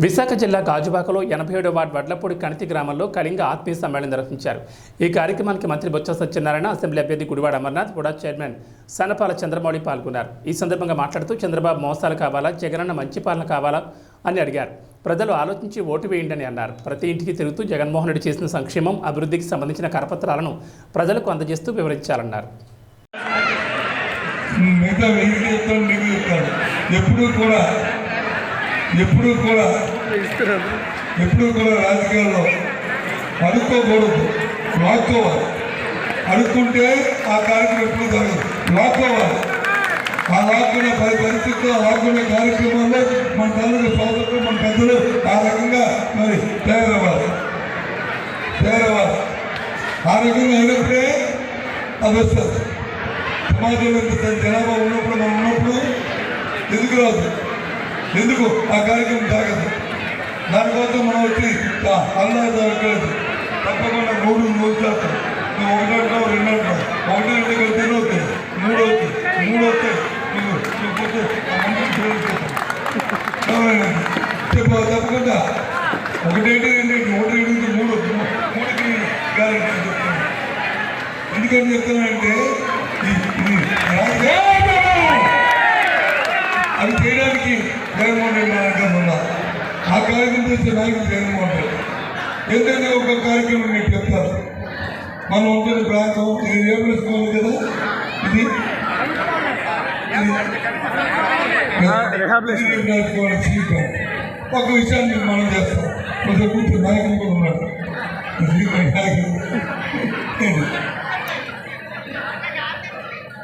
విశాఖ జిల్లా గాజువాకలో 87వ వార్డు వడ్లపూడి కణితి గ్రామంలో కళింగ ఆత్మీయ సమ్మేళనం నిర్వహించారు. ఈ కార్యక్రమానికి మంత్రి బొత్స సత్యనారాయణ, అసెంబ్లీ అభ్యర్థి గుడివాడ అమర్నాథ్, కూడా చైర్మన్ సనపాల చంద్రమౌళి పాల్గొన్నారు. ఈ సందర్భంగా మాట్లాడుతూ చంద్రబాబు మోసాలు కావాలా, జగనన్న మంచి పాలన కావాలా అని అడిగారు. ప్రజలు ఆలోచించి ఓటు వేయండి అన్నారు. ప్రతి ఇంటికి తిరుగుతూ జగన్మోహన్ రెడ్డి చేసిన సంక్షేమం, అభివృద్ధికి సంబంధించిన కరపత్రాలను ప్రజలకు అందజేస్తూ వివరించాలన్నారు. ఎప్పుడు కూడా రాజకీయాల్లో అడుక్కోకూడదు, లాక్కోవాలి. అడుక్కుంటే ఆ కార్యక్రమం ఎప్పుడు జరగదు. లాక్కోవాలి. ఆ లాక్కున్న పరిస్థితుల్లో లాక్కునే కార్యక్రమాల్లో మన తల్లి సోదరులు, మన పెద్దలు ఆ రకంగా మరి తయారవ్వాలి. ఆ రకంగా అయినప్పుడే అది వస్తుంది. సమాజంలో జనాభా ఉన్నప్పుడు మనం ఉన్నప్పుడు ఎందుకు రాదు, ఎందుకు ఆ కార్యక్రమం తాగదు. దానికోసం మనం వచ్చి అల్లా జరగలేదు. తప్పకుండా 3 శాతం నువ్వు 1 అంటావు, 2 అంటావు, 1 2 కలిసి 2 అవుతాయి, 3 అవుతాయి, 3 అవుతాయి. చెప్పు తప్పకుండా 1 2 3కి గ్యారెంటీ చెప్తాను. ఎందుకని చెప్తానంటే అది చేయడానికి జగన్మోహన్ రెడ్డి నాయకులు ఉన్నారు. ఆ కార్యక్రమం చేసే నాయకులు జగన్మోహన్ రెడ్డి. ఎందుకంటే ఒక కార్యక్రమం మీకు చెప్తారు. మనం ఉంటుంది ప్రాంతం ఇది ఏమనుకోవాలి కదా, ఇది ఒక విషయాన్ని మనం చేస్తాం. కొంచెం కూర్చొని నాయకులు కూడా ఉన్నారు.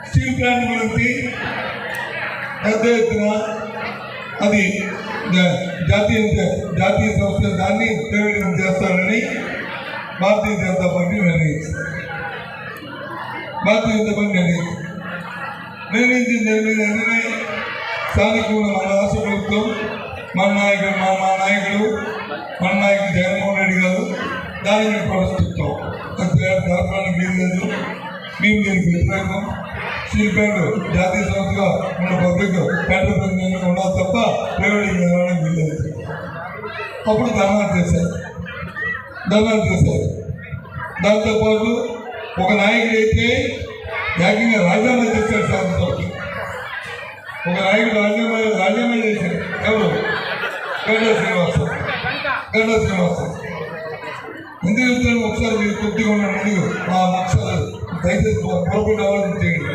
స్టీల్ ప్లాంట్ గురించి పెద్ద ఎత్తున అది జాతీయ సంస్థ దాన్ని ప్రైవేటీకరణ చేస్తారని భారతీయ జనతా పార్టీ నిర్ణయించింది. నిర్ణయించింది స్థానికంగా మన రాష్ట్ర ప్రభుత్వం, మన నాయకుడు జగన్మోహన్ రెడ్డి గారు దాన్ని మేము ప్రదర్శిస్తాం. జరపడానికి వీల్లేదు, మేము దీనికి వ్యతిరేకం. స్టీల్ ప్లాంట్ జాతీయ సంస్థగా మన పబ్లిక్ ఎంటర్ప్రైజ్ ఉండాలి తప్ప ప్రైవేట్ వీల్లేదు. అప్పుడు ధర్నాలు చేశారు. దాంతోపాటు ఒక నాయకుడు అయితే ఏకంగా రాజీనామా చేశాడు. శాసనసభకి ఒక నాయకుడు రాజీనామా చేశాడు. ఎవరు? గంటా శ్రీనివాసరావు. ఎందుకు చెప్తాను ఒకసారి మీరు కొద్దిగా ఉన్న ముందు ఒకసారి దయచేసి పొరపాటు ఆలోచన చేయండి.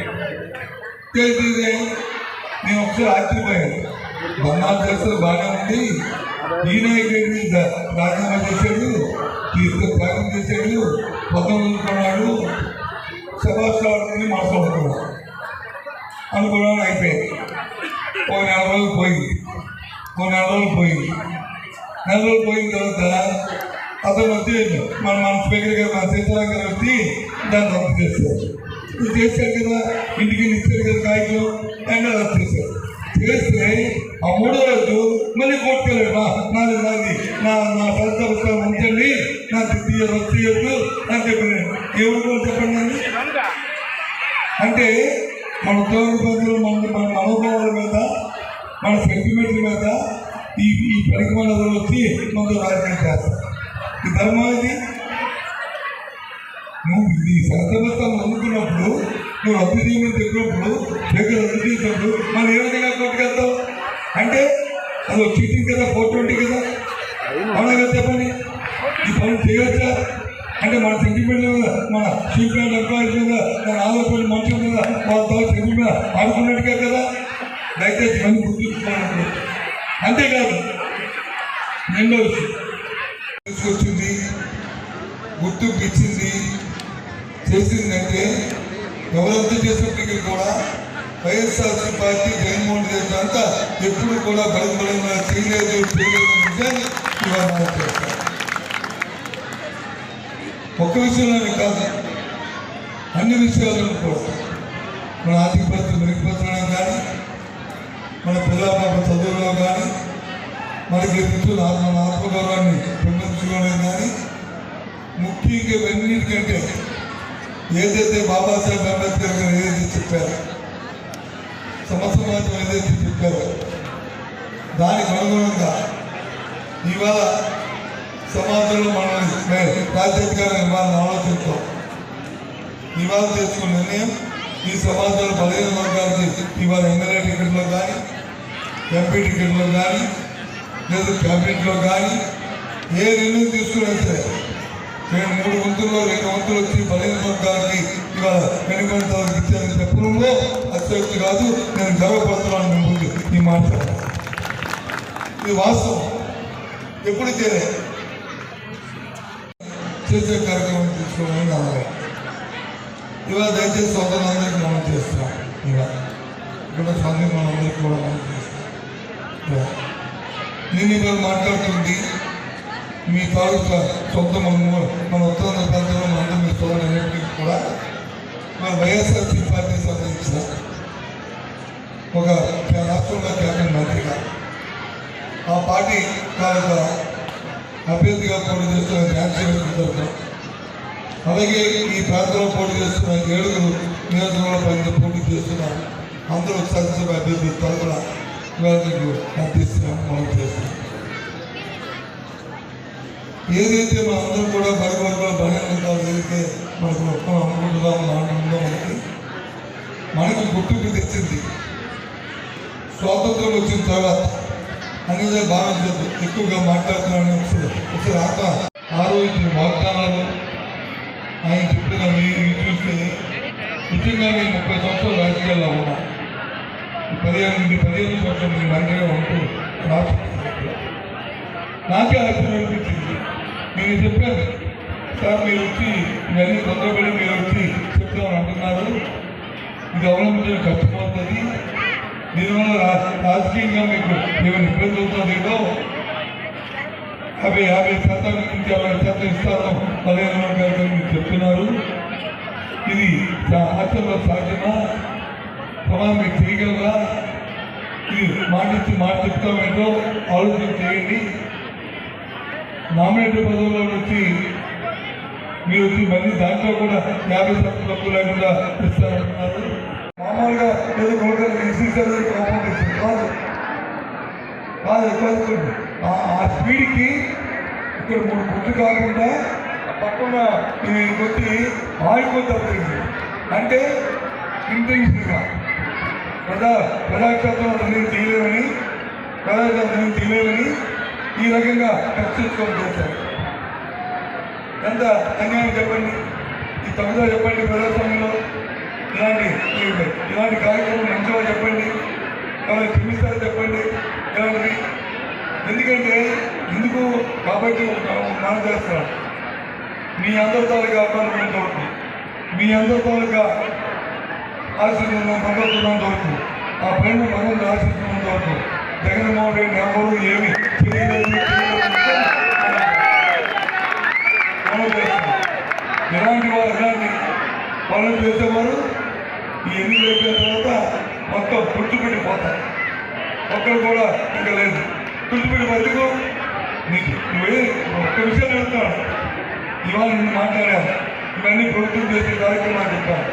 నేను ఒకసారి ఆశ్చర్యపోయాను. ధర్నాలు చేస్తారు బాగానే ఉంది, ఈ నాయకుడిని రాజీనామా చేశాడు, త్యాగం చేశాడు, పదం వదులుకున్నాడు, సభాస్థానాన్ని మాట్లాడుకున్నాడు అనుకున్నాను. అయిపోయింది. ఒక 4 రోజులు పోయింది. 4 రోజులు పోయిన తర్వాత అతను వచ్చి మన స్పీకర్ గారు, మన సీతారాం గారు వచ్చి దాన్ని రద్దు చేస్తారు. ఇది చేశారు కదా, ఇంటికి ఇచ్చారు కదా కాగితం, అండ్ రద్దు చేశారు. చేస్తే ఆ 3వ రోజు మళ్ళీ కోర్టుకెళ్ళాడు. నాది నా సంస్థ ఉంచండి, నాకు తీయొద్దు అని చెప్పండి. ఎవరు కూడా చెప్పండి అని. అంటే మన ఉద్యోగ మన మనోభావాల మీద, మన సెంటిమెంట్ల మీద ఈ పనికి మనలో వచ్చి మనతో రాజకీయం చేస్తారు. ఈ ధర్మం ఇది. నువ్వు ఈ సందర్భాన్ని అందుకున్నప్పుడు, నువ్వు రద్దు చేయమని చెప్పినప్పుడు, దగ్గర రద్దు చేసినప్పుడు మనం ఏ విధంగా కొట్టుకెళ్తావు? అంటే అది ఒక చీటింగ్ కదా, 420 కదా, అవునా కదా చెప్పండి. ఈ పని చేయవచ్చా? అంటే మన సెంటిమెంట్ మీద, మన స్టీల్ ప్లాంట్ ఎంప్లాయీస్ మీద, మన ఆలోచన మనుషుల మీద, వాళ్ళతో సెంటిమెంట్ మీద ఆడుకున్నట్టుగా కదా. దయచేసి మళ్ళీ గుర్తుంచుకోవాలి. అంతేకాదు, రెండో విషయం తీసుకొచ్చింది, గుర్తింపు ఇచ్చింది, చేసిందంటే ఎవరంతా చేసినప్పటికీ కూడా వైఎస్ఆర్సీ పార్టీ జగన్మోహన్ రెడ్డి అంతా ఎప్పుడు కూడా బలబలంగా చేయలేదు విషయాన్ని ఇవాళ చేస్తారు. ఒక్క విషయంలోనే కాదు, అన్ని విషయాలను కూడా మన ఆర్థిక పరిస్థితులు మెరుగుపరచడం కానీ, మన పిల్లల చదువులో కానీ, మనకి మన ఆత్మగౌరవాన్ని పెంపొందించుకోవడం కానీ, ముఖ్యంగా ఇవన్నిటికంటే ఏదైతే బాబాసాహెబ్ అంబేద్కర్ గారు ఏదైతే చెప్పారో, సమసమాజం ఏదైతే చెప్పారో దానికి అనుగుణంగా ఇవాళ సమాజంలో మనం రాజ్యాధికారం ఇవ్వాలని ఆలోచించాం. ఇవాళ చేసుకున్న నిర్ణయం ఈ సమాజంలో 15 వర్గాలకి ఇవాళ ఎమ్మెల్యే టికెట్లో కానీ ఎంపీ టికెట్లో కానీ లేదా క్యాబినెట్లో కానీ ఏ నిర్ణయం తీసుకున్నా సరే నేను 3 వంతుల్లో 2 వంతులు వచ్చి 15 వర్గాలకి ఇవాళ వెనుకొండ తరగతి ఇచ్చానని చెప్పడంలో అత్యక్తి కాదు. నేను గర్వపడుతున్నాను మీ ముందు ఈ మాట. ఇది వాస్తవం. ఎప్పుడు చేసే కార్యక్రమం తీసుకోవాలని కావాలి. ఇవాళ దయచేసి సోదరులందరికీ మనం చేస్తున్నాం. ఇవాళ ఇక్కడ స్వామి మనందరికీ కూడా మనం చేస్తున్నాం. నేను ఇవాళ మాట్లాడుతుంది మీ తాలూకా సొంత మన ఉత్తరాంధ్ర ప్రాంతంలో మనందరం మీ సోదరులన్నింటినీ కూడా మన వైఎస్ఆర్సీ పార్టీ సంబంధించిన ఒక రాష్ట్రంలో క్యాబినెట్ మంత్రిగా ఆ పార్టీ తాలూకా అభ్యర్థిగా పోటీ చేస్తున్న న్యాయసేవకులు, అలాగే ఈ ప్రాంతంలో పోటీ చేస్తున్న 7 నియోజకవర్గాల పైన పోటీ చేస్తున్నారు. అందరూ శాసనసభ అభ్యర్థుల తరఫున మీకు అర్థిస్తున్నాం, మనం చేస్తున్నాం. ఏదైతే మనందరం కూడా బడి వర్గాల బలహీనతలు ఏదైతే మనకు అనుకుంటున్నామో అనుకుంటుందో మనకి గుర్తింపు తెచ్చింది. స్వాతంత్రం వచ్చిన తర్వాత అనేది భావించదు. ఎక్కువగా మాట్లాడుతున్నాను. ఒకసారి ఆ రోజు వాగ్దానాలు ఆయన చెప్పిన మీరు చూస్తే నిజంగా నేను 30 సంవత్సరాలు రాజకీయాల్లో ఉన్నా. 15 సంవత్సరాలు మీరు మంత్రిగా ఉంటూ నాకే ఆశ్చర్యం అనిపించింది. నేను చెప్పాను, సార్ మీరు వచ్చి ఇవన్నీ తొందరపడి మీరు వచ్చి చెప్తామని అంటున్నారు. ఇది అవలంబించడం కష్టమవుతుంది. దీనివల్ల రాజకీయంగా మీకు ఏమైనా ఇబ్బంది అవుతుందేమో. 50% నుంచి 50% ఇస్తాను 15 వర్గాలు మీరు చెప్తున్నారు. ఇది ఆచరణలో సాధ్యమా? ప్రమాణం మీరు చేయగలరా? ఇది మాట చెప్తామేంటో ఆలోచన చేయండి. నామినేటెడ్ పదవుల్లో వచ్చి మీరు వచ్చి మళ్ళీ దాంట్లో కూడా 50% తప్పు లేకుండా ఇస్తారంటున్నారు. మామూలుగా ఏదో కొడుకు ఇన్సూరెన్స్ కాంపౌండ్ కాదు కాదు ఆ స్పీడ్కి ఇక్కడ 3 గుర్తు కాకుండా పక్కన వచ్చి ఆగిపోతుంది. అంటే ఇంటెన్షన్గా ప్రజాక్షేత్రం నేను చేయలేమని ఈ రకంగా చర్చించుకొని చేశారు. ఎంత అన్యాయం చెప్పండి. ఈ తమిళ చెప్పండి. ప్రజాస్వామ్యంలో ఇలాంటి కార్యక్రమం మంచిగా చెప్పండి. ఎవరైనా చూపిస్తారో చెప్పండి ఇలాంటివి. ఎందుకంటే ఎందుకు కాబట్టి మనం చేస్తున్నాం. మీ అందరి తాలూకా అభ్యర్థులను దొరకు, మీ అందరి తాలూకా ఆశీర్వాదం భగవంతులను దొరకు, ఆ పైన భగవంతుడు ఆశీర్వాదం దొరకు జగన్మోహన్ రెడ్డి ఎవరు ఏమి చేయలేదు. ఎలాంటి పనులు చేసేవారు ఈ ఎన్నికలు అయిపోయిన తర్వాత మొత్తం తుడిచిపెట్టిపోతారు. ఒక్కరు కూడా ఇంకా లేదు. తుడిచిపెట్టి బతుకు నువ్వే ఒక్క విషయం చెప్తాను. ఇవాళ నేను మాట్లాడాను. ఇవన్నీ ప్రభుత్వం చేసే కార్యక్రమాలు చెప్పాను.